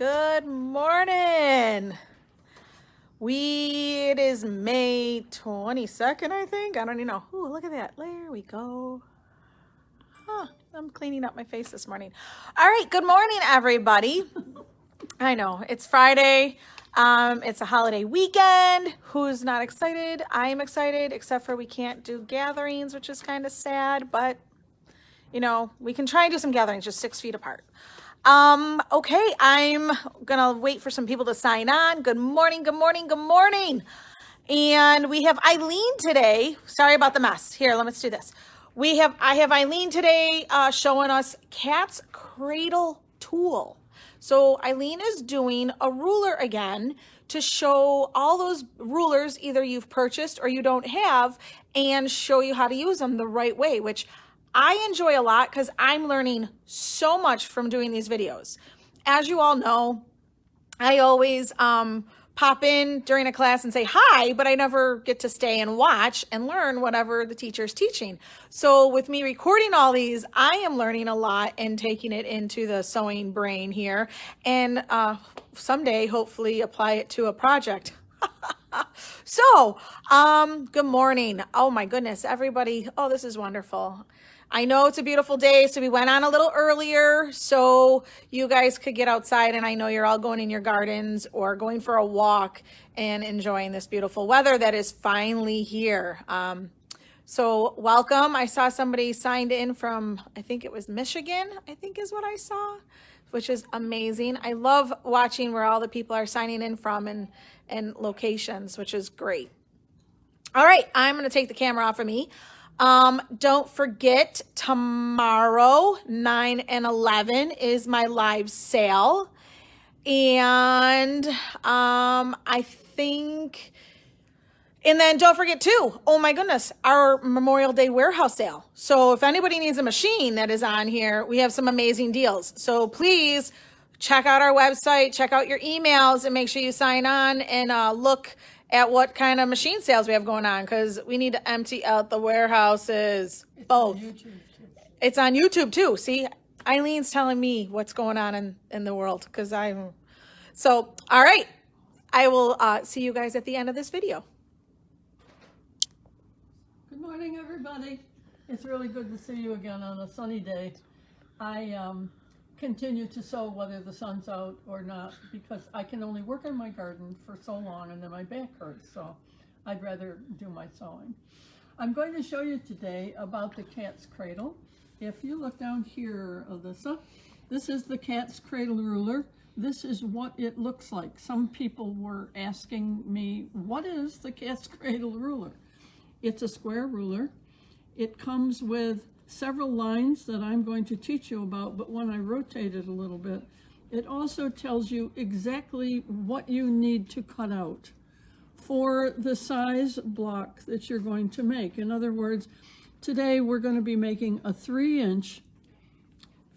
Good morning. It is May 22nd, I think. I don't even know. Ooh, look at that. There we go. I'm cleaning up my face this morning. All right, good morning, everybody. I know, it's Friday. It's a holiday weekend. Who's not excited? I am excited, except for we can't do gatherings, which is kind of sad, but you know, we can try and do some gatherings just 6 feet apart. Okay, I'm gonna wait for some people to sign on. Good morning, good morning, good morning. And we have Eileen today. Sorry about the mess. Here, let's do this. I have Eileen today showing us Cat's Cradle tool. So Eileen is doing a ruler again to show all those rulers either you've purchased or you don't have, and show you how to use them the right way, which I enjoy a lot because I'm learning so much from doing these videos. As you all know, I always pop in during a class and say hi, but I never get to stay and watch and learn whatever the teacher's teaching. So with me recording all these, I am learning a lot and taking it into the sewing brain here, and someday hopefully apply it to a project. So, good morning. Oh my goodness, everybody. Oh, this is wonderful. I know it's a beautiful day, so we went on a little earlier so you guys could get outside, and I know you're all going in your gardens or going for a walk and enjoying this beautiful weather that is finally here. So welcome. I saw somebody signed in from, I think it was Michigan, I think is what I saw, which is amazing. I love watching where all the people are signing in from and locations, which is great. All right, I'm going to take the camera off of me. Don't forget, tomorrow, 9 and 11 is my live sale. And, I think, and then don't forget too, oh my goodness, our Memorial Day warehouse sale. So if anybody needs a machine that is on here, we have some amazing deals. So please check out our website, check out your emails, and make sure you sign on and, look at what kind of machine sales we have going on, because we need to empty out the warehouses. Both. It's on YouTube too. See, Eileen's telling me what's going on in the world, because so, all right. I will see you guys at the end of this video. Good morning, everybody. It's really good to see you again on a sunny day. I continue to sew whether the sun's out or not, because I can only work in my garden for so long and then my back hurts, so I'd rather do my sewing. I'm going to show you today about the Cat's Cradle. If you look down here, Alyssa, this is the Cat's Cradle ruler. This is what it looks like. Some people were asking me, what is the Cat's Cradle ruler? It's a square ruler. It comes with several lines that I'm going to teach you about, but when I rotate it a little bit, it also tells you exactly what you need to cut out for the size block that you're going to make. In other words, today we're going to be making a 3-inch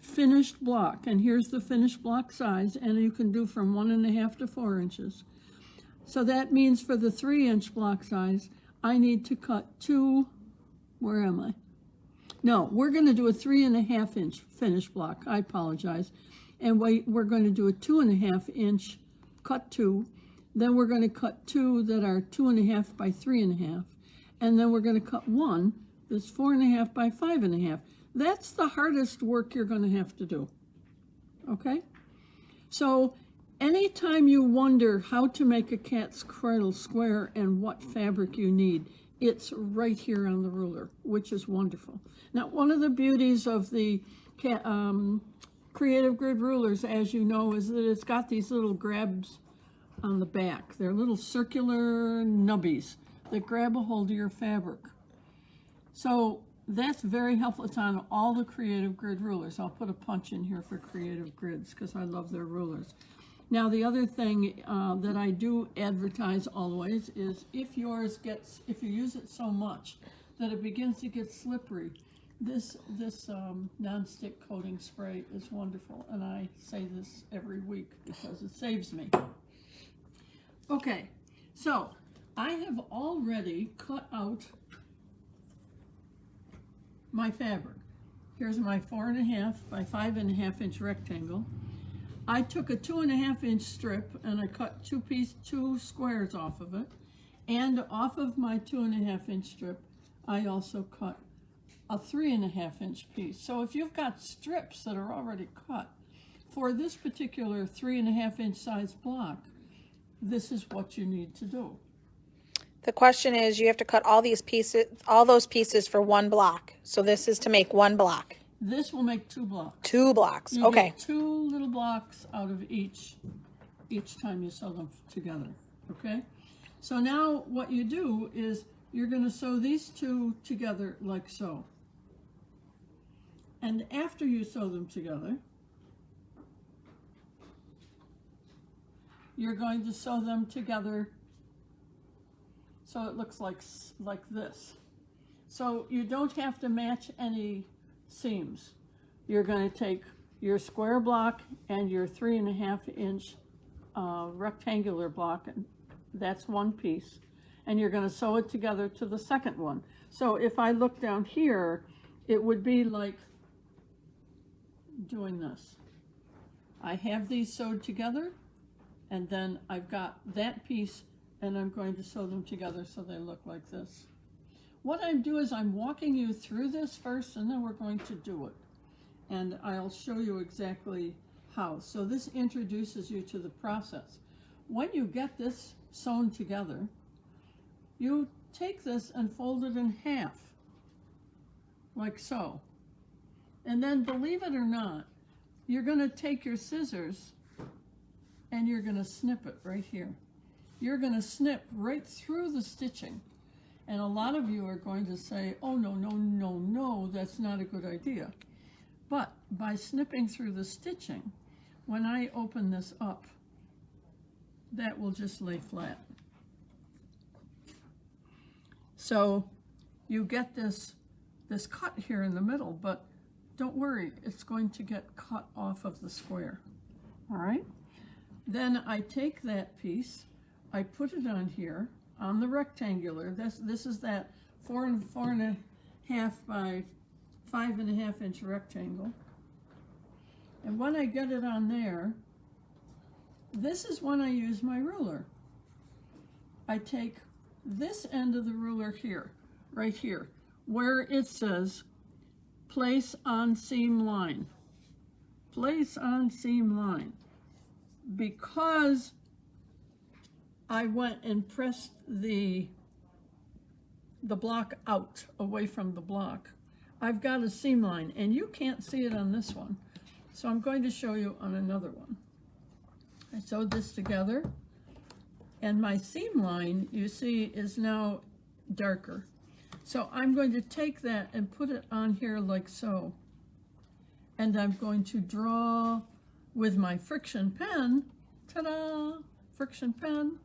finished block, and here's the finished block size, and you can do from 1.5 to 4 inches. So that means for the 3-inch block size, I need to cut two, where am I? No, we're going to do a 3.5-inch finished block. I apologize. And we're going to do a 2.5-inch cut two. Then we're going to cut two that are 2.5 by 3.5. And then we're going to cut one that's 4.5 by 5.5. That's the hardest work you're going to have to do. Okay? So anytime you wonder how to make a cat's cradle square and what fabric you need, it's right here on the ruler, which is wonderful. Now, one of the beauties of the Creative Grid rulers, as you know, is that it's got these little grabs on the back. They're little circular nubbies that grab a hold of your fabric. So that's very helpful. It's on all the Creative Grid rulers. I'll put a punch in here for Creative Grids because I love their rulers. Now, the other thing that I do advertise always is if you use it so much that it begins to get slippery, this non-stick coating spray is wonderful, and I say this every week because it saves me. Okay, so I have already cut out my fabric. Here's my 4.5 by 5.5 inch rectangle. I took a 2.5 inch strip and I cut two squares off of it. And off of my 2.5 inch strip, I also cut a 3.5 inch piece. So if you've got strips that are already cut, for this particular 3.5 inch size block, this is what you need to do. The question is, you have to cut all these pieces, all those pieces for one block. So this is to make one block. This will make 2 blocks. 2 blocks. You Okay. get 2 little blocks out of each time you sew them together. Okay? So now what you do is you're going to sew these 2 together like so. And after you sew them together, you're going to sew them together so it looks like this. So you don't have to match any seams. You're going to take your square block and your 3.5 inch rectangular block, and that's one piece, and you're going to sew it together to the second one. So if I look down here, it would be like doing this. I have these sewed together, and then I've got that piece, and I'm going to sew them together so they look like this. What I do is I'm walking you through this first, and then we're going to do it. And I'll show you exactly how. So this introduces you to the process. When you get this sewn together, you take this and fold it in half, like so. And then, believe it or not, you're going to take your scissors and you're going to snip it right here. You're going to snip right through the stitching. And a lot of you are going to say, oh, no, no, no, no, that's not a good idea. But by snipping through the stitching, when I open this up, that will just lay flat. So you get this cut here in the middle, but don't worry, it's going to get cut off of the square. All right? Then I take that piece, I put it on here, on the rectangular. This is that 4.5 by 5.5 inch rectangle. And when I get it on there, this is when I use my ruler. I take this end of the ruler here, right here, where it says place on seam line. Place on seam line. Because I went and pressed the block out, away from the block, I've got a seam line, and you can't see it on this one. So I'm going to show you on another one. I sewed this together, and my seam line, you see, is now darker. So I'm going to take that and put it on here like so. And I'm going to draw with my friction pen, ta-da, friction pen.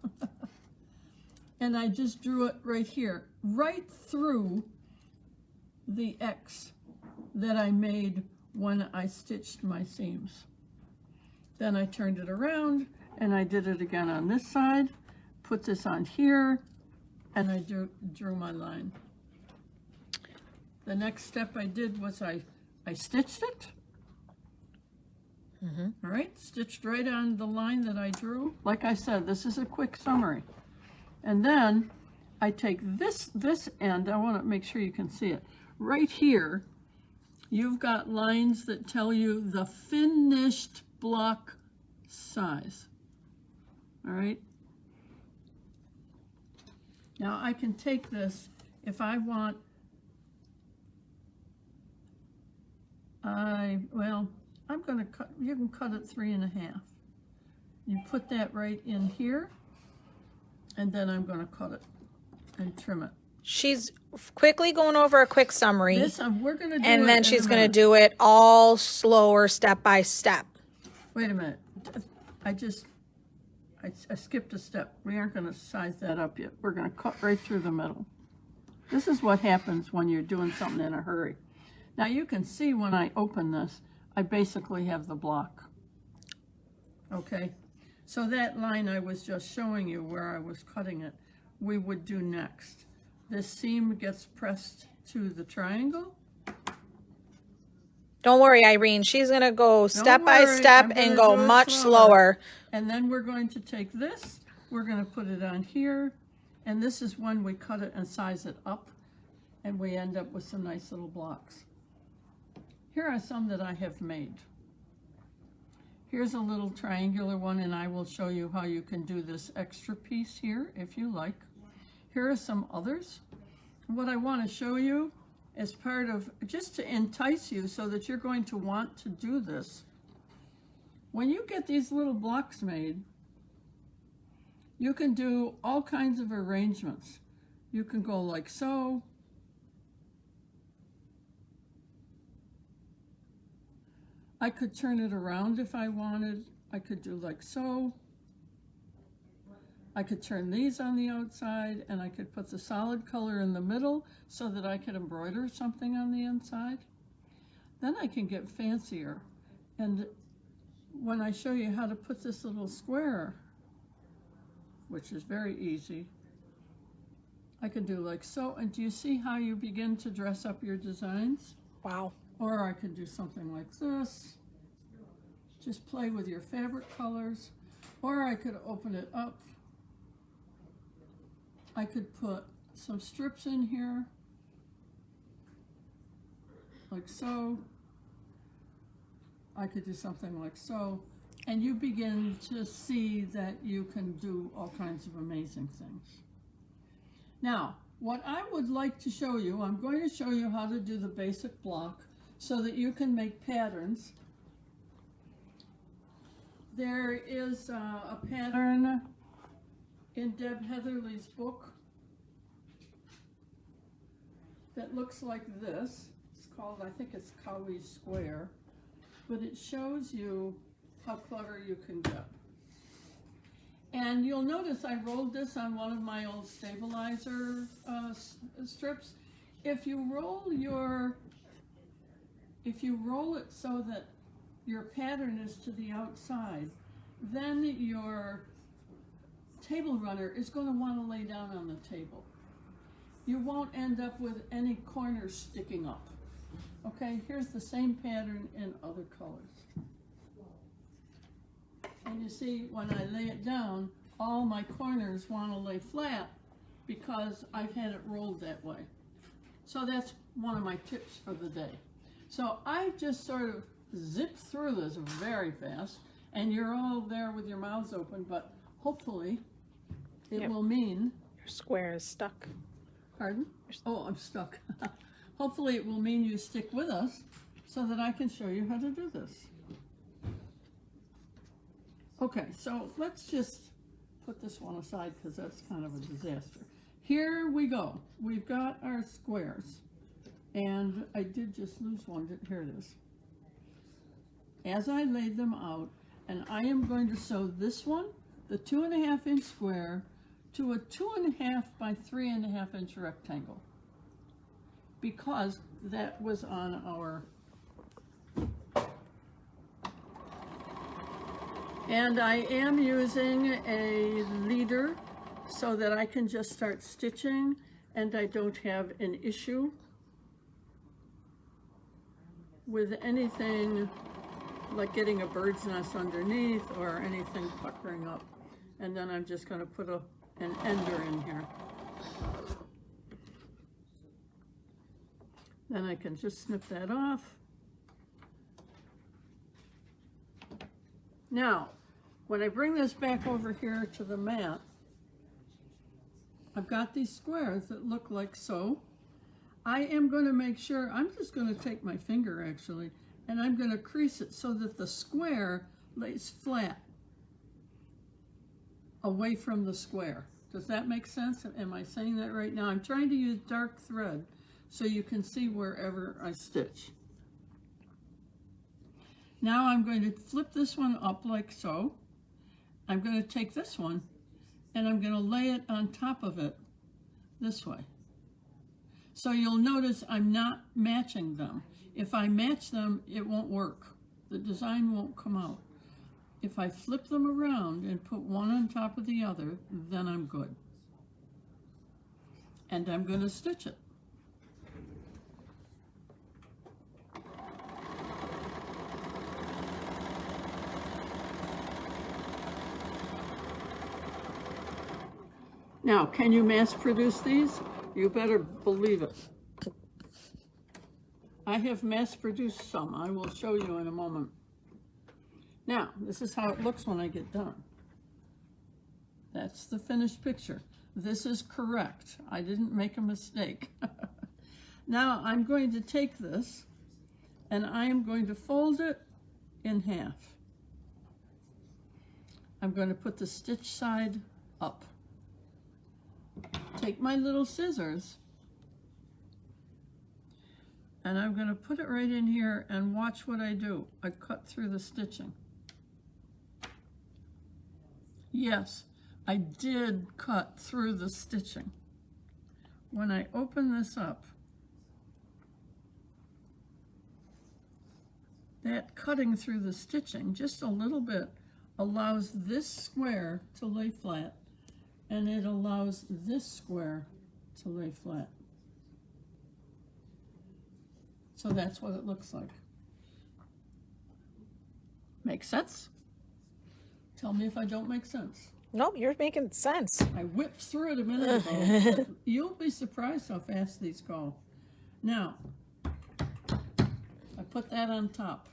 And I just drew it right here, right through the X that I made when I stitched my seams. Then I turned it around and I did it again on this side, put this on here, and I drew my line. The next step I did was I stitched it. All right, stitched right on the line that I drew. Like I said, this is a quick summary. And then I take this end, I want to make sure you can see it. Right here, you've got lines that tell you the finished block size. All right. Now I can take this if I want. I'm going to cut. You can cut it 3.5. You put that right in here, and then I'm going to cut it and trim it. She's quickly going over a quick summary. We're going to do and it then she's going to do it all slower, step by step. Wait a minute. I skipped a step. We aren't going to size that up yet. We're going to cut right through the middle. This is what happens when you're doing something in a hurry. Now you can see when I open this, I basically have the block. Okay? So that line I was just showing you where I was cutting it, we would do next. This seam gets pressed to the triangle, Don't worry, Irene. She's going to go step by worry, step I'm and gonna go do it much slower. slower. And then we're going to take this, we're going to put it on here, and this is when we cut it and size it up, and we end up with some nice little blocks. Here are some that I have made. Here's a little triangular one, and I will show you how you can do this extra piece here if you like. Here are some others. What I want to show you as part of, just to entice you so that you're going to want to do this. When you get these little blocks made, you can do all kinds of arrangements. You can go like so. I could turn it around if I wanted. I could do like so. I could turn these on the outside, and I could put the solid color in the middle so that I could embroider something on the inside. Then I can get fancier. And when I show you how to put this little square, which is very easy, I could do like so. And do you see how you begin to dress up your designs? Wow. Or I could do something like this. Just play with your fabric colors. Or I could open it up. I could put some strips in here, like so. I could do something like so. And you begin to see that you can do all kinds of amazing things. Now, what I would like to show you, I'm going to show you how to do the basic block so that you can make patterns. There is a pattern in Deb Heatherly's book that looks like this. It's called, I think it's Cowie's Square, but it shows you how clever you can get. And you'll notice I rolled this on one of my old stabilizer strips. If you roll it so that your pattern is to the outside, then your table runner is going to want to lay down on the table. You won't end up with any corners sticking up. Okay, here's the same pattern in other colors. And you see, when I lay it down, all my corners want to lay flat because I've had it rolled that way. So that's one of my tips for the day. So I've just sort of zipped through this very fast, and you're all there with your mouths open, but hopefully it will mean... Your square is stuck. Pardon? Oh, I'm stuck. Hopefully it will mean you stick with us so that I can show you how to do this. Okay, so let's just put this one aside because that's kind of a disaster. Here we go. We've got our squares. And I did just lose one. Here it is. As I laid them out, and I am going to sew this one, the 2.5 inch square, to a 2.5 by 3.5 inch rectangle, because that was on our, and I am using a leader so that I can just start stitching and I don't have an issue with anything like getting a bird's nest underneath or anything puckering up. And then I'm just going to put an ender in here. Then I can just snip that off. Now, when I bring this back over here to the mat, I've got these squares that look like so. I am going to make sure, I'm just going to take my finger actually, and I'm going to crease it so that the square lays flat away from the square. Does that make sense? Am I saying that right? Now I'm trying to use dark thread so you can see wherever I stitch. Now I'm going to flip this one up like so. I'm going to take this one and I'm going to lay it on top of it this way. So you'll notice I'm not matching them. If I match them, it won't work. The design won't come out. If I flip them around and put one on top of the other, then I'm good. And I'm going to stitch it. Now, can you mass produce these? You better believe it. I have mass produced some. I will show you in a moment. Now, this is how it looks when I get done. That's the finished picture. This is correct. I didn't make a mistake. Now, I'm going to take this and I am going to fold it in half. I'm going to put the stitch side up. Take my little scissors and I'm going to put it right in here and watch what I do. I cut through the stitching. Yes, I did cut through the stitching. When I open this up, that cutting through the stitching just a little bit allows this square to lay flat, and it allows this square to lay flat. So that's what it looks like. Make sense? Tell me if I don't make sense. Nope, you're making sense. I whipped through it a minute ago. But you'll be surprised how fast these go. Now, I put that on top.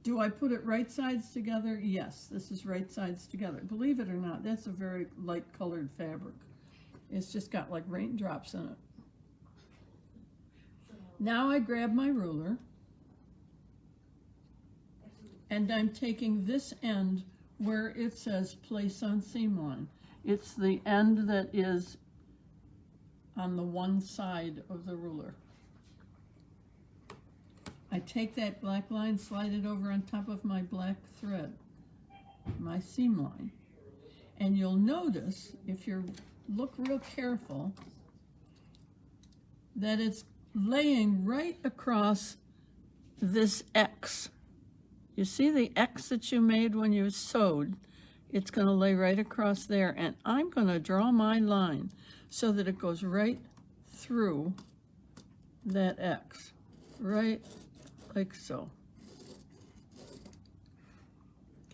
Do I put it right sides together? Yes, this is right sides together. Believe it or not, that's a very light colored fabric. It's just got like raindrops in it. Now I grab my ruler and I'm taking this end where it says place on seam line. It's the end that is on the one side of the ruler. I take that black line, slide it over on top of my black thread, my seam line, and you'll notice, if you look real careful, that it's laying right across this X. You see the X that you made when you sewed? It's going to lay right across there, and I'm going to draw my line so that it goes right through that X, right like so.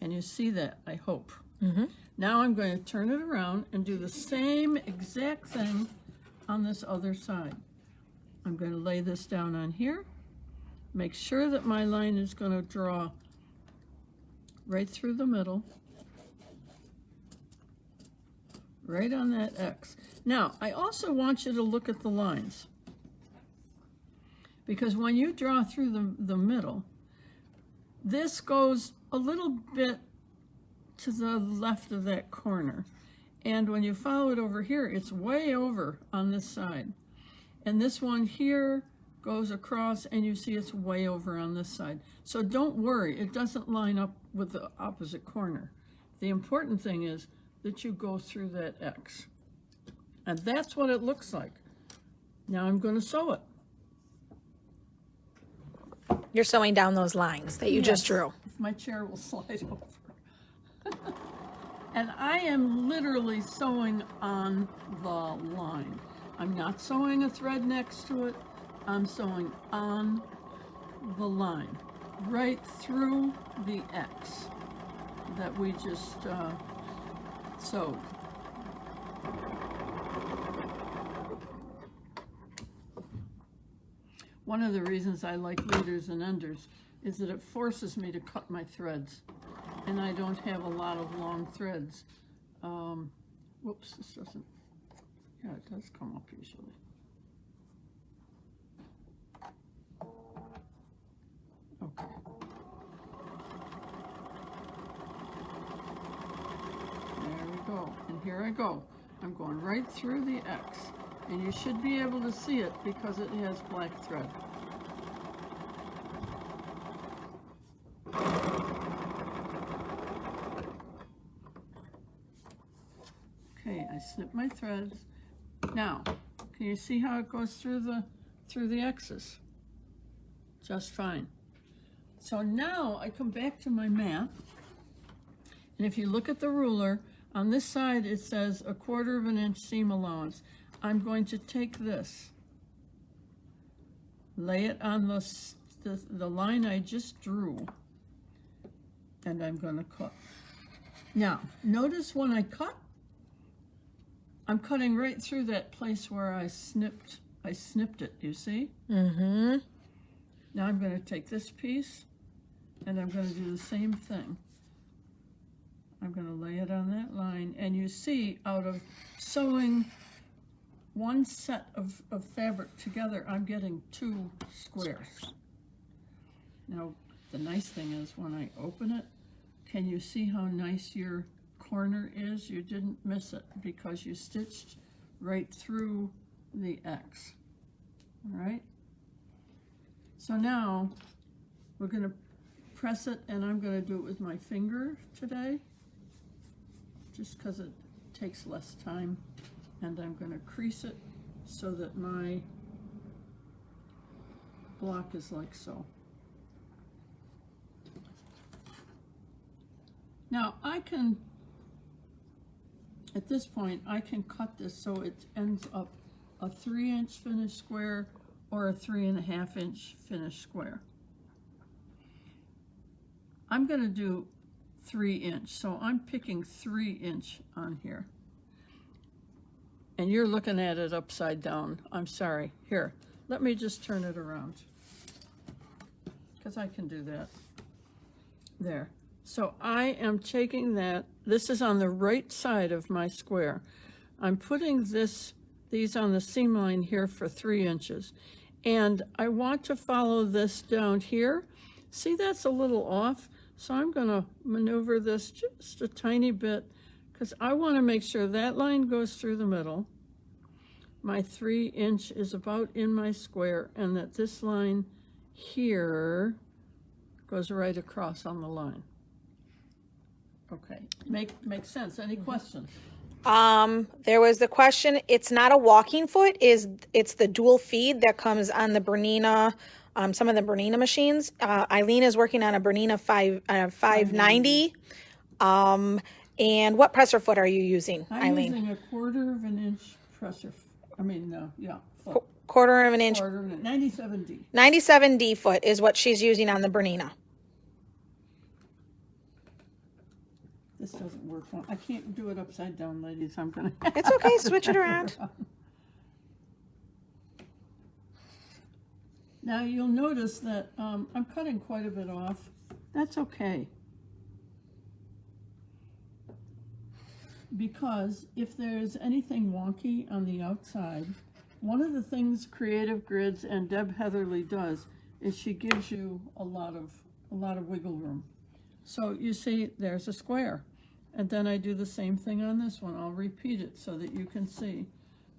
Can you see that? I hope. Mm-hmm. Now I'm going to turn it around and do the same exact thing on this other side. I'm going to lay this down on here. Make sure that my line is going to draw right through the middle, right on that X. Now, I also want you to look at the lines, because when you draw through the middle, this goes a little bit to the left of that corner. And when you follow it over here, it's way over on this side. And this one here goes across, and you see it's way over on this side. So don't worry, it doesn't line up with the opposite corner. The important thing is that you go through that X. And that's what it looks like. Now I'm going to sew it. You're sewing down those lines that you just drew. If my chair will slide over. And I am literally sewing on the line. I'm not sewing a thread next to it. I'm sewing on the line, right through the X that we just sewed. One of the reasons I like leaders and enders is that it forces me to cut my threads, and I don't have a lot of long threads. Whoops, this doesn't, yeah, it does come up usually. Okay. There we go, and here I go. I'm going right through the X, and you should be able to see it because it has black thread. Okay, I snip my threads. Now, can you see how it goes through the X's? Just fine. So now I come back to my map, and if you look at the ruler, on this side it says 1/4 inch seam allowance. I'm going to take this, lay it on the line I just drew, and I'm going to cut. Now, notice when I cut, I'm cutting right through that place where I snipped it, you see? Mm-hmm. Now I'm going to take this piece and I'm going to do the same thing. I'm going to lay it on that line, and you see, out of sewing one set of fabric together, I'm getting 2 squares. Now, the nice thing is when I open it, can you see how nice your corner is? You didn't miss it because you stitched right through the X. All right? So now we're going to press it, and I'm going to do it with my finger today, just because it takes less time. And I'm going to crease it so that my block is like so. Now I can, at this point, I can cut this so it ends up a 3-inch finished square or a 3.5-inch finished square. I'm going to do 3-inch, so I'm picking 3-inch on here. And you're looking at it upside down. I'm sorry. Here, let me just turn it around, because I can do that. There. So I am taking that. This is on the right side of my square. I'm putting these on the seam line here for 3 inches. And I want to follow this down here. See, that's a little off. So I'm going to maneuver this just a tiny bit, because I want to make sure that line goes through the middle. My 3-inch is about in my square, and that this line here goes right across on the line. Okay, makes sense. Any questions? There was the question, it's not a walking foot, it's the dual feed that comes on the Bernina, some of the Bernina machines. Eileen is working on a Bernina 590. And what presser foot are you using, Eileen? I'm using 1/4 inch presser. Foot. Quarter of an inch. 97D. 97D foot is what she's using on the Bernina. This doesn't work. I can't do it upside down, ladies. I'm gonna. It's okay. Switch it around. Now you'll notice that I'm cutting quite a bit off. That's okay. Because if there's anything wonky on the outside, one of the things Creative Grids and Deb Heatherly does is she gives you a lot of wiggle room. So you see, there's a square. And then I do the same thing on this one. I'll repeat it so that you can see.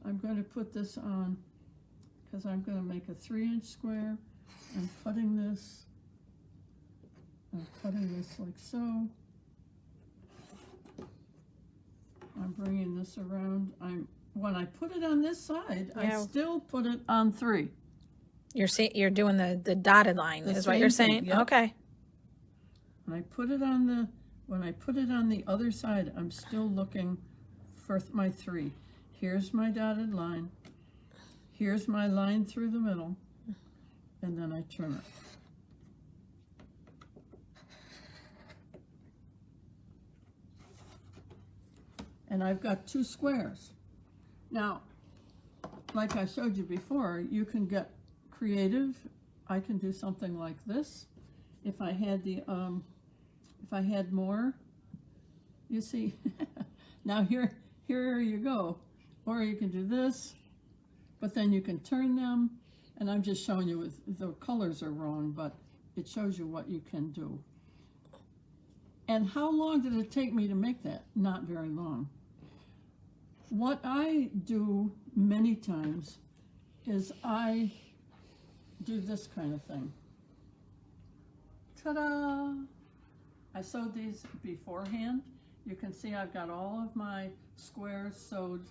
I'm going to put this on, because I'm going to make a 3-inch square. I'm cutting this. I'm cutting this like so. I'm bringing this around. When I put it on this side, I still put it on 3. You're doing the dotted line, is what you're saying? Yep. Okay. When I put it on the other side, I'm still looking for my 3. Here's my dotted line. Here's my line through the middle, and then I trim it. And I've got 2 squares. Now, like I showed you before, you can get creative. I can do something like this. If I had more, you see. Now here you go. Or you can do this, but then you can turn them. And I'm just showing you the colors are wrong, but it shows you what you can do. And how long did it take me to make that? Not very long. What I do many times is I do this kind of thing. Ta-da! I sewed these beforehand. You can see I've got all of my squares sewed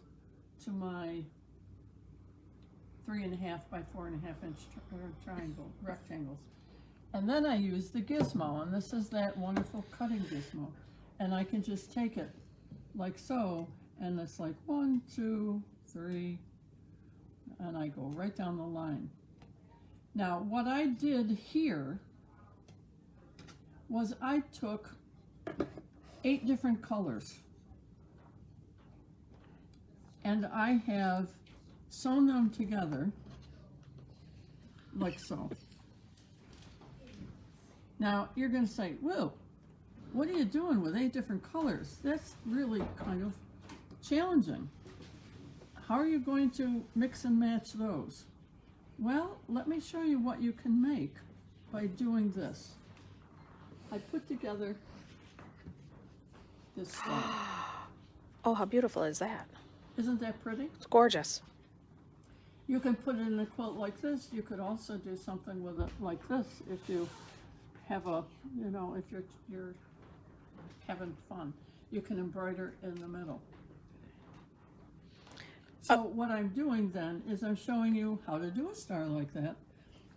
to my 3.5 by 4.5 inch rectangles. And then I use the gizmo, and this is that wonderful cutting gizmo. And I can just take it like so, and it's like 1, 2, 3, and I go right down the line. Now, what I did here was I took 8 different colors. and I have sewn them together like so. Now you're going to say, whoa, what are you doing with 8 different colors? That's really kind of challenging. How are you going to mix and match those? Well, let me show you what you can make by doing this. I put together this stone. Oh, how beautiful is that? Isn't that pretty? It's gorgeous. You can put it in a quilt like this. You could also do something with it like this if you have a, you know, if you're having fun. You can embroider in the middle. So what I'm doing then is I'm showing you how to do a star like that.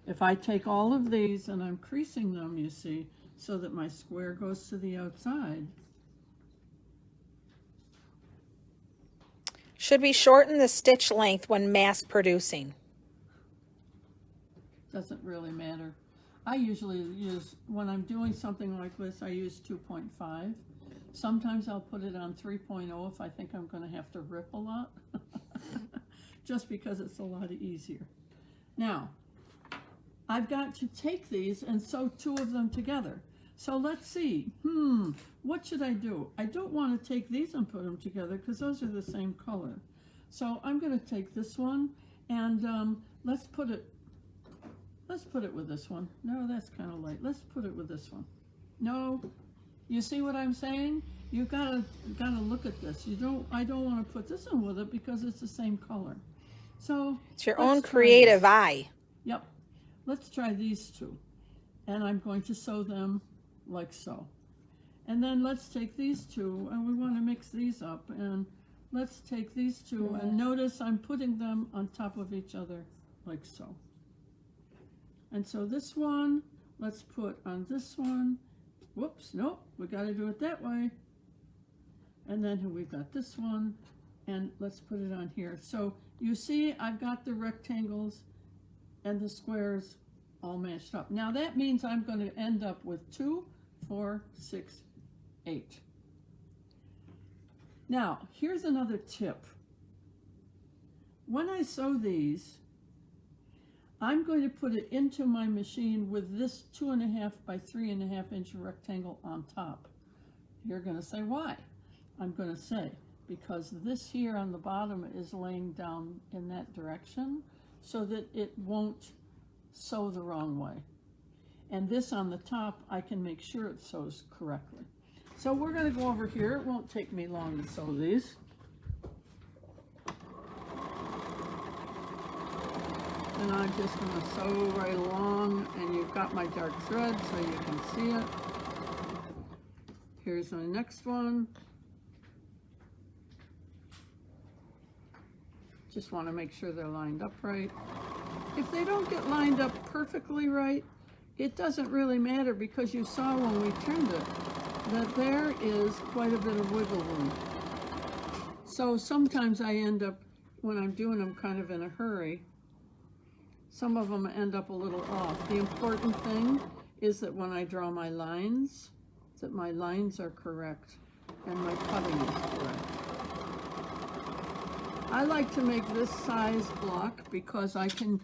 If I take all of these and I'm creasing them, you see, so that my square goes to the outside. Should we shorten the stitch length when mass producing? Doesn't really matter. I usually use, when I'm doing something like this, I use 2.5. Sometimes I'll put it on 3.0 if I think I'm going to have to rip a lot. Just because it's a lot easier. Now, I've got to take these and sew 2 of them together. So let's see, what should I do? I don't want to take these and put them together because those are the same color. So I'm going to take this one and let's put it with this one. No, that's kind of light. Let's put it with this one. No, you see what I'm saying? You gotta look at this. I don't want to put this one with it because it's the same color. So it's your own creative eye. Yep. Let's try these 2. And I'm going to sew them like so. And then let's take these 2 and we want to mix these up. And let's take these 2 and notice I'm putting them on top of each other like so. And so this one, let's put on this one. Whoops, nope, we got to do it that way. And then we've got this one, and let's put it on here. So you see I've got the rectangles and the squares all matched up. Now that means I'm going to end up with 2, 4, 6, 8. Now, here's another tip. When I sew these, I'm going to put it into my machine with this 2.5 by 3.5 inch rectangle on top. You're going to say, why? I'm going to say, because this here on the bottom is laying down in that direction so that it won't sew the wrong way. And this on the top, I can make sure it sews correctly. So we're going to go over here. It won't take me long to sew these. And I'm just going to sew right along, and you've got my dark thread so you can see it. Here's my next one. Just want to make sure they're lined up right. If they don't get lined up perfectly right, it doesn't really matter because you saw when we turned it that there is quite a bit of wiggle room. So sometimes I end up, when I'm doing them kind of in a hurry, some of them end up a little off. The important thing is that when I draw my lines, that my lines are correct and my cutting is correct. I like to make this size block because I can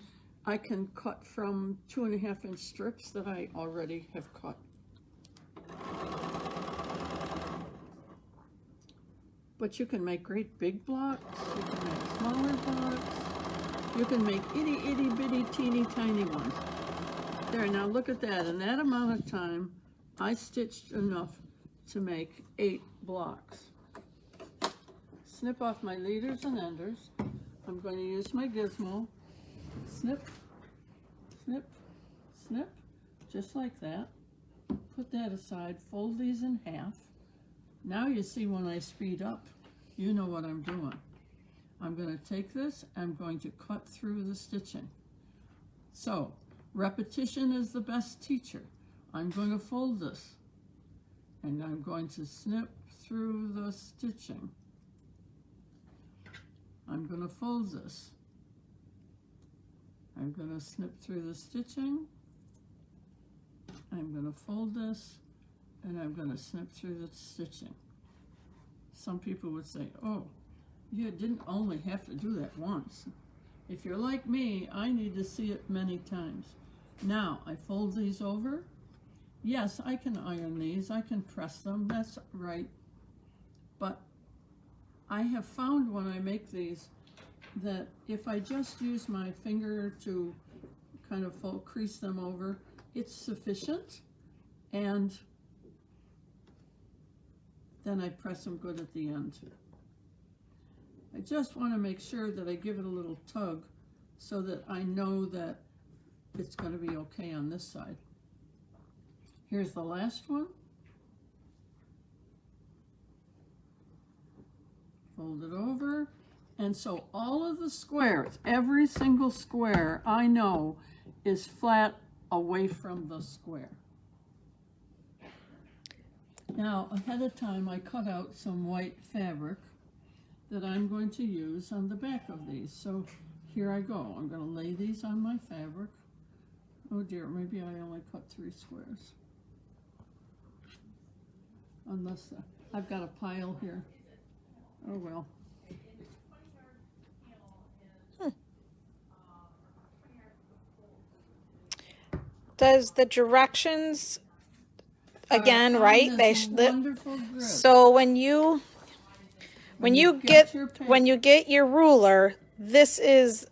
cut from 2.5 inch strips that I already have cut. But you can make great big blocks, you can make smaller blocks, you can make itty bitty teeny tiny ones. There, now look at that. In that amount of time, I stitched enough to make 8 blocks. Snip off my leaders and enders. I'm going to use my gizmo. Snip, snip, snip, just like that. Put that aside, fold these in half. Now you see when I speed up, you know what I'm doing. I'm going to take this, I'm going to cut through the stitching. So, repetition is the best teacher. I'm going to fold this, and I'm going to snip through the stitching. I'm going to fold this. I'm going to snip through the stitching. I'm going to fold this, and I'm going to snip through the stitching. Some people would say, oh, You didn't only have to do that once. If you're like me, I need to see it many times. Now, I fold these over. Yes, I can iron these. I can press them. That's right. But I have found when I make these that if I just use my finger to kind of crease them over, it's sufficient. And then I press them good at the end. I just want to make sure that I give it a little tug so that I know that it's going to be okay on this side. Here's the last one. Fold it over. And so all of the squares, every single square I know is flat away from the square. Now, ahead of time, I cut out some white fabric that I'm going to use on the back of these. So here I go. I'm going to lay these on my fabric. Oh dear, maybe I only cut 3 squares. Unless I've got a pile here. Oh well. Does the directions again, right? Wonderful grid. So when you get your ruler, this is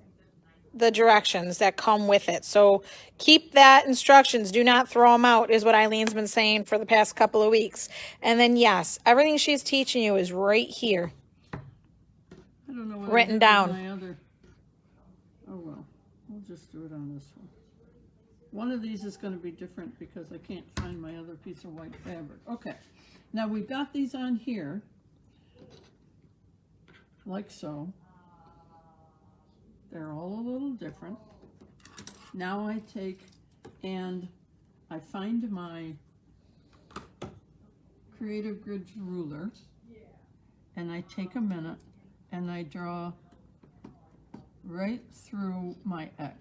the directions that come with it. So keep that instructions. Do not throw them out, is what Eileen's been saying for the past couple of weeks. And then yes, everything she's teaching you is right here. I don't know what written down. Oh well, we'll just do it on this one. One of these is going to be different because I can't find my other piece of white fabric. Okay, now we've got these on here, like so. They're all a little different. Now I take and I find my Creative Grids ruler and I take a minute and I draw right through my X.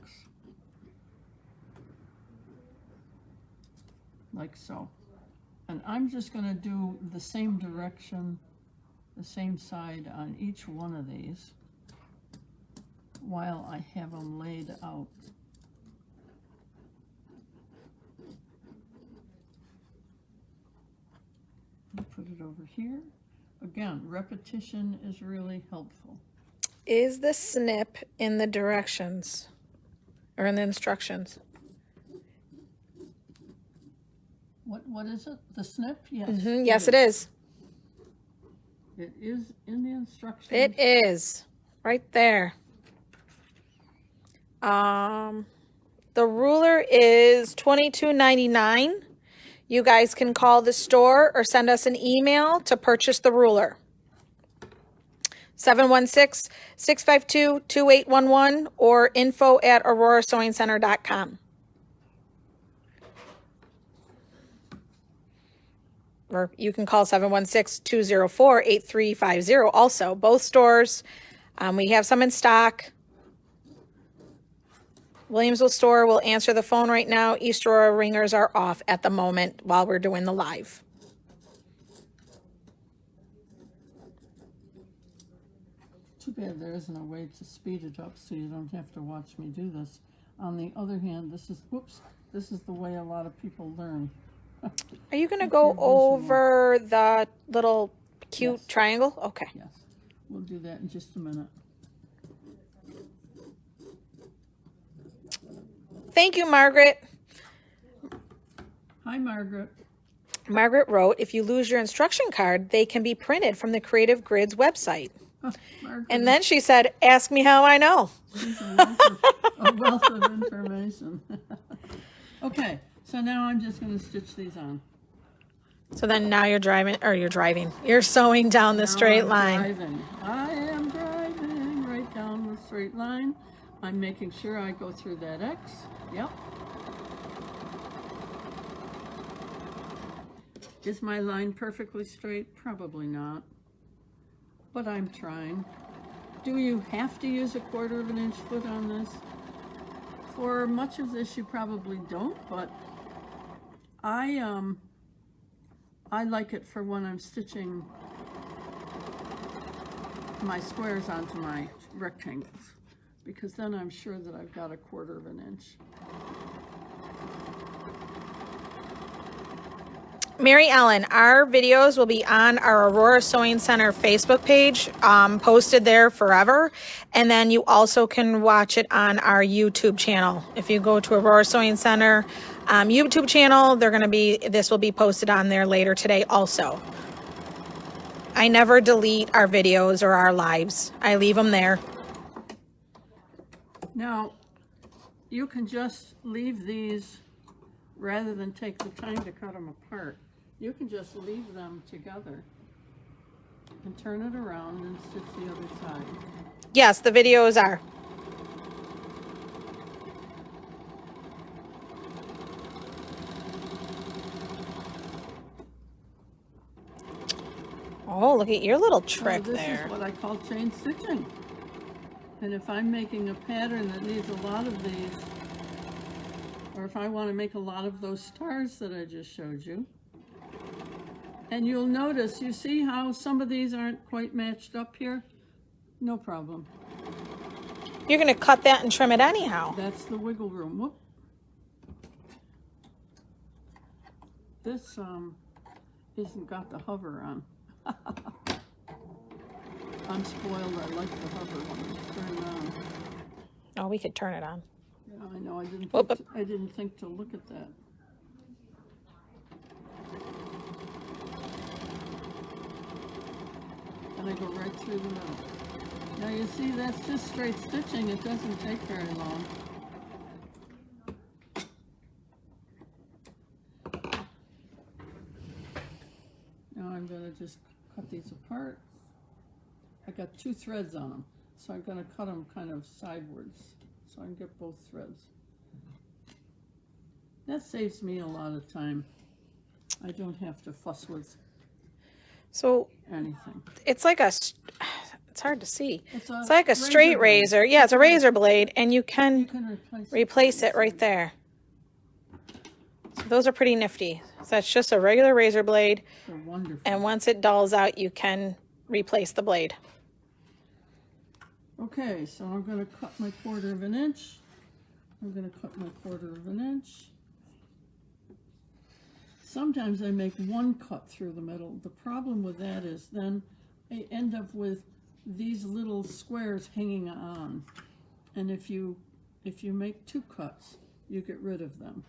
Like so. And I'm just going to do the same direction, the same side on each one of these while I have them laid out. I'll put it over here. Again, repetition is really helpful. Is the snip in the directions or in the instructions? What is it? The snip? Yes. Yes, it is. It is in the instructions. It is right there. The ruler is $22.99. You guys can call the store or send us an email to purchase the ruler. 716-652-2811 or info@aurorasewingcenter.com. Or you can call 716-204-8350 also. Both stores. We have some in stock. Williamsville store will answer the phone right now. East Aurora ringers are off at the moment while we're doing the live. Too bad there isn't a way to speed it up so you don't have to watch me do this. On the other hand, this is the way a lot of people learn. Are you going to go over the little cute triangle? Okay. Yes. We'll do that in just a minute. Thank you, Margaret. Hi, Margaret. Margaret wrote, if you lose your instruction card, they can be printed from the Creative Grids website. Oh, and then she said, ask me how I know. A wealth of information. Okay, so now I'm just going to stitch these on. So then now you're you're sewing down the straight line. I am driving right down the straight line. I'm making sure I go through that X. Yep. Is my line perfectly straight? Probably not. But I'm trying. Do you have to use 1/4 of an inch foot on this? For much of this you probably don't, but I like it for when I'm stitching my squares onto my rectangles, because then I'm sure that I've got 1/4 of an inch. Mary Ellen, our videos will be on our Aurora Sewing Center Facebook page, posted there forever. And then you also can watch it on our YouTube channel. If you go to Aurora Sewing Center YouTube channel, this will be posted on there later today also. I never delete our videos or our lives. I leave them there. Now, you can just leave these, rather than take the time to cut them apart. You can just leave them together and turn it around and stitch the other side. Yes, the videos are. Oh, look at your little trick this there. Is what I call chain stitching. And if I'm making a pattern that needs a lot of these, or if I want to make a lot of those stars that I just showed you, and you'll notice, you see how some of these aren't quite matched up here? No problem. You're going to cut that and trim it anyhow. That's the wiggle room. Whoop. This isn't got the hover on. I'm spoiled. I like the hover when it's turned on. Oh, we could turn it on. Yeah, I know. I didn't think to look at that. And I go right through the middle. Now you see, that's just straight stitching. It doesn't take very long. Now I'm going to just cut these apart. I got 2 threads on them, so I'm going to cut them kind of sidewards so I can get both threads. That saves me a lot of time. I don't have to fuss with anything. It's like it's hard to see. It's like a straight razor. Yeah, it's a razor blade, and you can replace it right there. So those are pretty nifty. So that's just a regular razor blade. They're wonderful. And once it dulls out, you can replace the blade. Okay, so I'm going to cut my 1/4 of an inch. I'm going to cut my 1/4 of an inch. Sometimes I make 1 cut through the middle. The problem with that is then I end up with these little squares hanging on. And if you make 2 cuts, you get rid of them.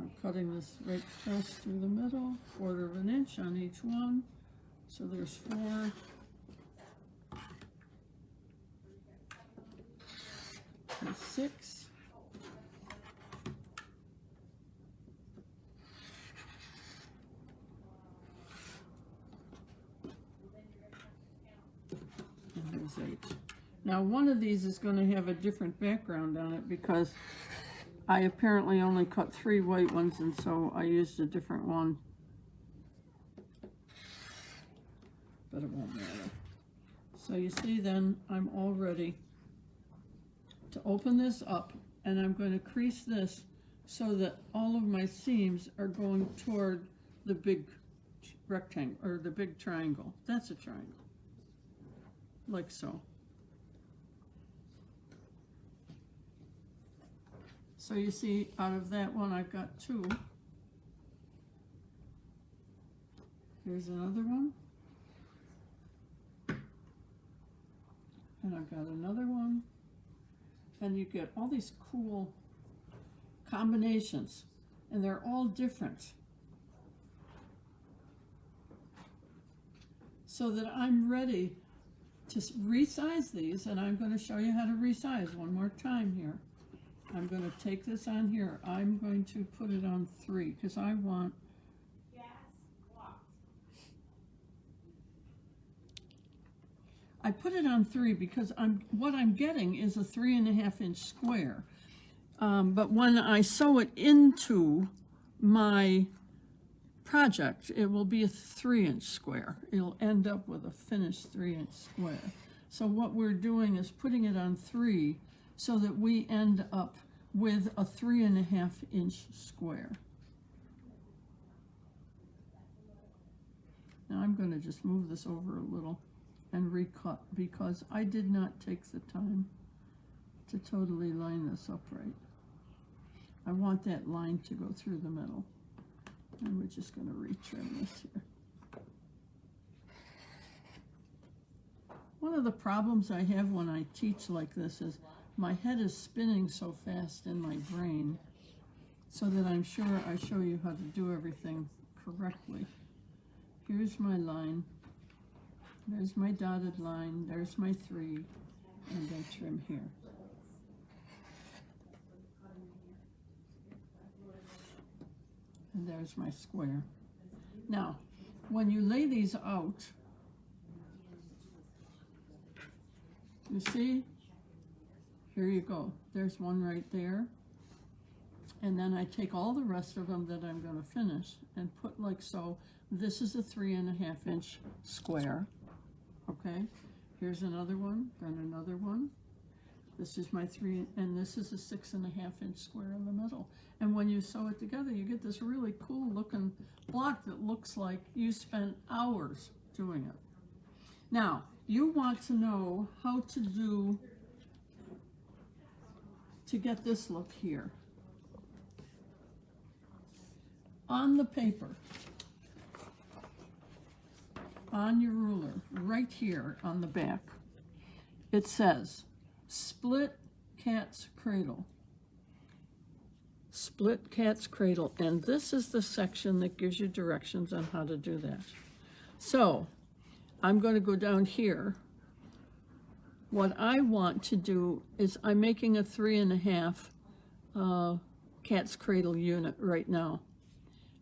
I'm cutting this right across through the middle, 1/4 of an inch on each one. So there's 4. There's 6. And there's 8. Now one of these is going to have a different background on it because I apparently only cut 3 white ones, and so I used a different one. But it won't matter. So you see, then I'm all ready to open this up, and I'm going to crease this so that all of my seams are going toward the big rectangle, or the big triangle. That's a triangle. Like so. So you see, out of that one, I've got 2. Here's another one. And I've got another one. And you get all these cool combinations. And they're all different. So that I'm ready to resize these. And I'm going to show you how to resize one more time here. I'm going to take this on here. I'm going to put it on 3 because I want. I put it on 3 because what I'm getting is a 3.5 inch square. But when I sew it into my project, it will be a 3 inch square. It'll end up with a finished 3 inch square. So what we're doing is putting it on 3 so that we end up with a 3.5 inch square. Now I'm going to just move this over a little and recut because I did not take the time to totally line this up right. I want that line to go through the middle. And we're just going to retrim this here. One of the problems I have when I teach like this is my head is spinning so fast in my brain so that I'm sure I show you how to do everything correctly. Here's my line. There's my dotted line. There's my 3. And I trim here. And there's my square. Now, when you lay these out, you see, here you go. There's one right there. And then I take all the rest of them that I'm going to finish and put like so. This is a 3.5 inch square. Okay, here's another one, then another one. This is my 3, and this is a 6.5 inch square in the middle. And when you sew it together, you get this really cool looking block that looks like you spent hours doing it. Now, you want to know how to get this look here. On the paper, on your ruler, right here on the back, it says, split cat's cradle. Split cat's cradle, and this is the section that gives you directions on how to do that. So, I'm going to go down here. What I want to do is I'm making a 3.5 cat's cradle unit right now.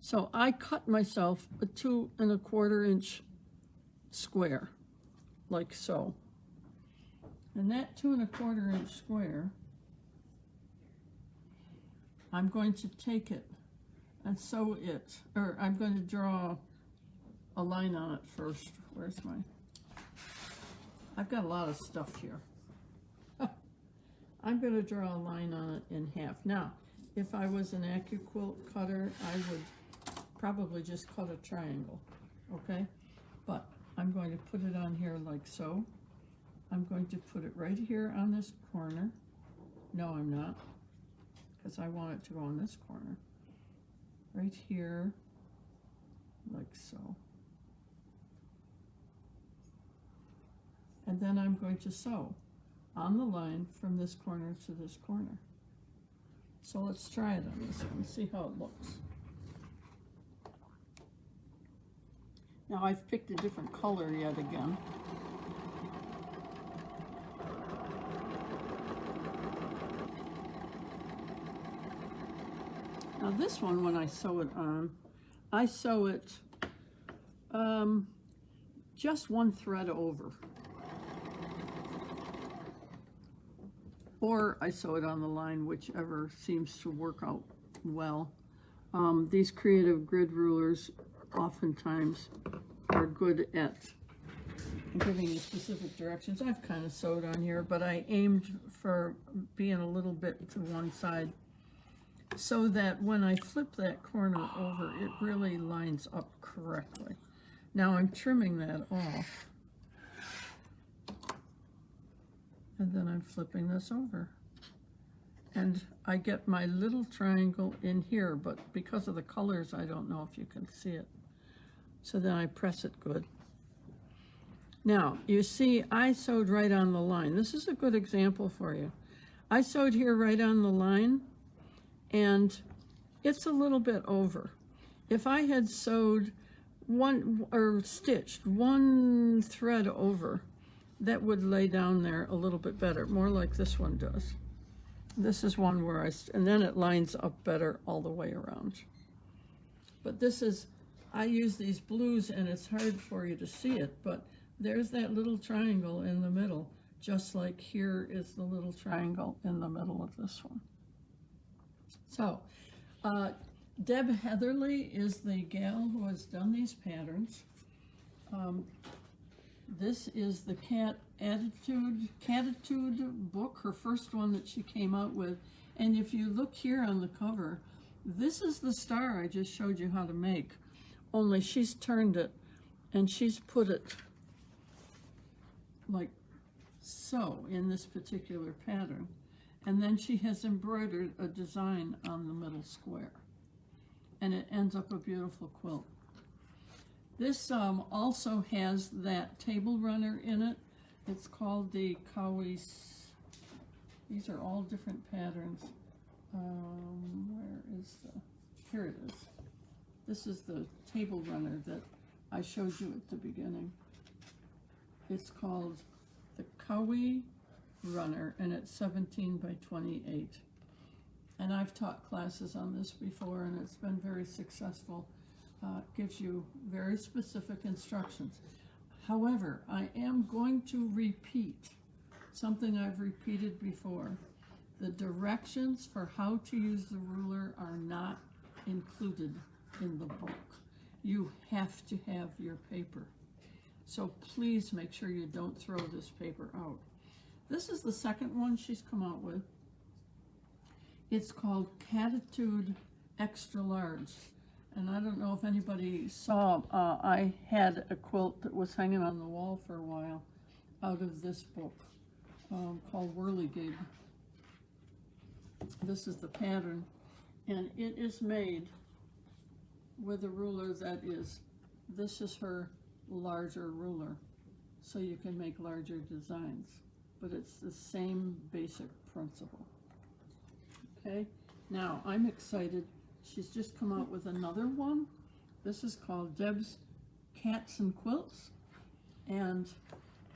So I cut myself a 2.25 inch square, like so. And that 2.25 inch square, I'm going to take it and sew it, or I'm going to draw a line on it first. Where's my, I've got a lot of stuff here. I'm going to draw a line on it in half. Now, if I was an AccuQuilt cutter, I would probably just cut a triangle, okay? But I'm going to put it on here like so. I'm going to put it right here on this corner. No, I'm not, because I want it to go on this corner. Right here, like so. And then I'm going to sew on the line from this corner to this corner. So let's try it on this one, see how it looks. Now I've picked a different color yet again. Now this one, when I sew it on, I sew it just one thread over. Or I sew it on the line, whichever seems to work out well. These creative grid rulers oftentimes are good at giving you specific directions. I've kind of sewed on here, but I aimed for being a little bit to one side so that when I flip that corner over, it really lines up correctly. Now I'm trimming that off. And then I'm flipping this over. And I get my little triangle in here, but because of the colors, I don't know if you can see it. So then I press it good. Now, you see, I sewed right on the line. This is a good example for you. I sewed here right on the line, and it's a little bit over. If I had sewed one, or stitched one thread over, that would lay down there a little bit better, more like this one does. This is one where and then it lines up better all the way around. But this is, I use these blues and it's hard for you to see it, but there's that little triangle in the middle, just like here is the little triangle in the middle of this one. So, Deb Heatherly is the gal who has done these patterns. This is the Catitude book, her first one that she came out with. And if you look here on the cover, this is the star I just showed you how to make, only she's turned it And she's put it like so in this particular pattern. And then she has embroidered a design on the middle square. And it ends up a beautiful quilt. This also has that table runner in it. It's called the Cowies. These are all different patterns. Where is the, here it is. This is the table runner that I showed you at the beginning. It's called the Cowie runner, and it's 17 by 28. And I've taught classes on this before, and it's been very successful. It gives you very specific instructions. However, I am going to repeat something I've repeated before. The directions for how to use the ruler are not included in the book. You have to have your paper. So please make sure you don't throw this paper out. This is the second one she's come out with. It's called Catitude Extra Large. And I don't know if anybody saw, I had a quilt that was hanging on the wall for a while out of this book called Whirligig. This is the pattern, and it is made with a ruler that is, this is her larger ruler, so you can make larger designs, but it's the same basic principle. Okay, now I'm excited. She's just come out with another one. This is called Deb's Cats and Quilts, and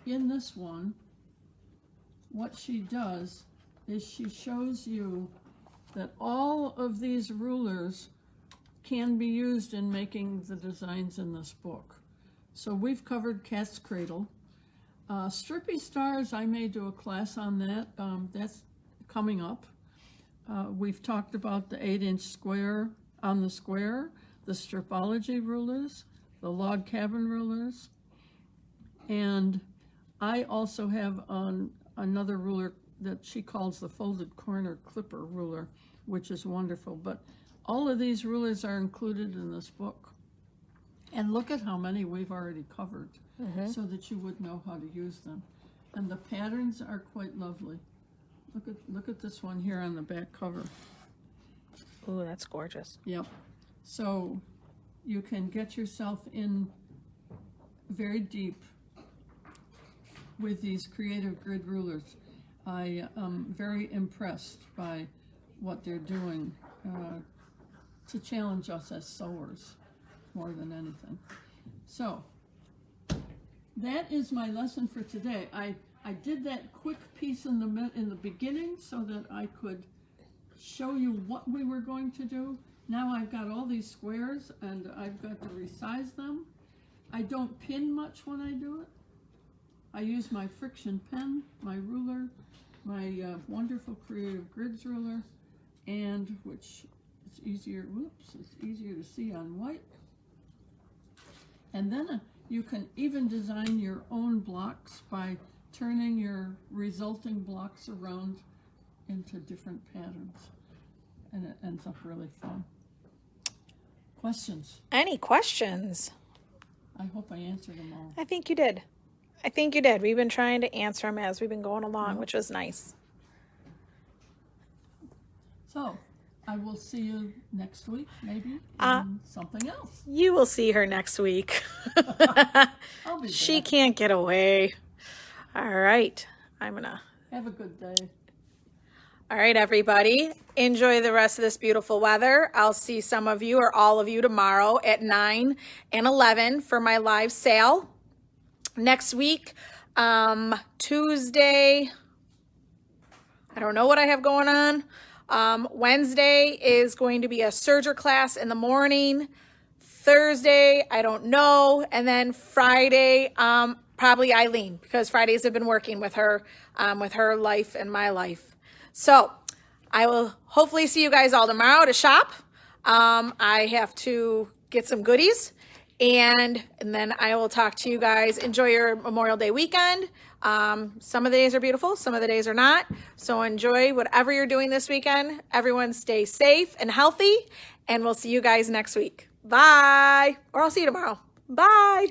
in this one, what she does is she shows you that all of these rulers can be used in making the designs in this book. So we've covered Cat's Cradle. Strippy Stars, I may do a class on that. That's coming up. We've talked about the 8-inch square on the square, the Stripology rulers, the log cabin rulers, and I also have another ruler that she calls the folded corner clipper ruler, which is wonderful. But all of these rulers are included in this book. And look at how many we've already covered, so that you would know how to use them. And the patterns are quite lovely. Look at this one here on the back cover. Ooh, that's gorgeous. Yep. So you can get yourself in very deep with these creative grid rulers. I am very impressed by what they're doing to challenge us as sewers more than anything. So that is my lesson for today. I did that quick piece in the beginning so that I could show you what we were going to do. Now I've got all these squares and I've got to resize them. I don't pin much when I do it. I use my friction pen, my ruler, my wonderful Creative Grids ruler, and which is easier, it's easier to see on white. And then you can even design your own blocks by turning your resulting blocks around into different patterns. And it ends up really fun. Questions? Any questions? I hope I answered them all. I think you did. I think you did. We've been trying to answer them as we've been going along, which was nice. So, I will see you next week, maybe, in something else. You will see her next week. I'll be She back. can't get away. All right. I'm going to... Have a good day. All right, everybody. Enjoy the rest of this beautiful weather. I'll see some of you or all of you tomorrow at 9 and 11 for my live sale. Next week, Tuesday, I don't know what I have going on. Wednesday is going to be a serger class in the morning. Thursday, I don't know. And then Friday, probably Eileen, because Fridays have been working with her life and my life. So I will hopefully see you guys all tomorrow to shop. I have to get some goodies. And then I will talk to you guys. Enjoy your Memorial Day weekend. Some of the days are beautiful, some of the days are not. So enjoy whatever you're doing this weekend. Everyone stay safe and healthy, and we'll see you guys next week. Bye. Or I'll see you tomorrow. Bye.